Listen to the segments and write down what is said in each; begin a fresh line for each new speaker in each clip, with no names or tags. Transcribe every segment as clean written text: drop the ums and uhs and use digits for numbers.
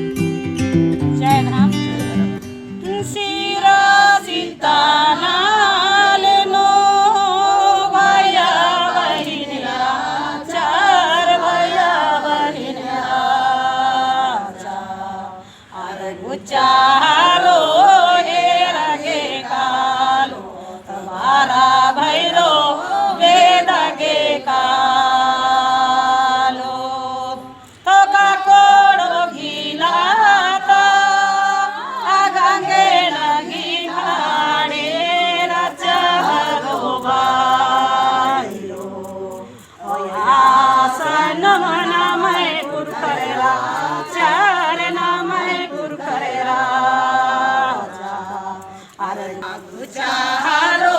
जय धर्म शिरा सीताना लेनो भैया बहिनिया चार भैया बहिनिया अरे गुचारो हे रगे कालो तुम्हारा भैरो वेद गे कालो तो का कोड़ो घीला चारो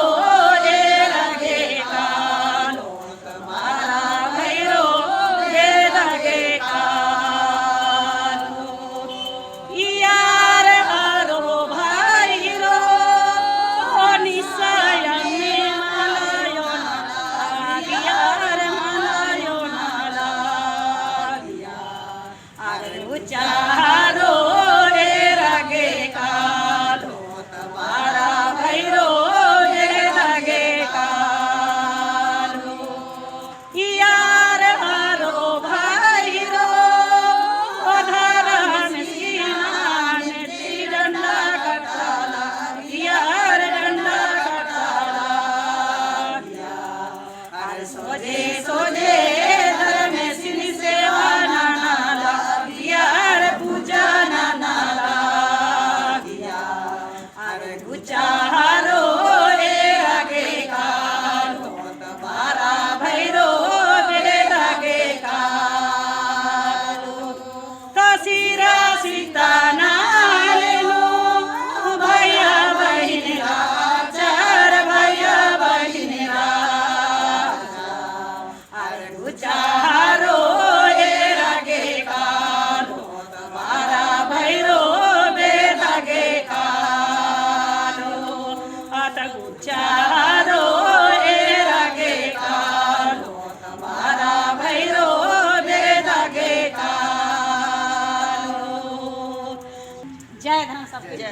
रे लगे कालो तुम्हारा भैरो रे लगे कालो यार हरो भैरो निश्चय में मलायो नाला यार मलायो नाला अरे चारो रे लगे कालो तुम्हारा भैरो रे लगे कालो यार हरो भैरो धरम सिंहान डंडा कटाला यार डंडा कटाला अरे सोजे सोजे धर्म सिंह सेवा नाला यार पूजा नाला अरे गुचारो रे लगे कालो तुम्हारा भैरो रे लगे कालो तसीरा सीता नालेनो भैया बहिनिया चार भैया बहिनिया अरे गुचारो रे लगे कालो तुम्हारा भैरो रे लगे कालो गुचारो रे लगे कालो तुम्हारा भैरो रे लगे कालो। जय धर्म सबके जय।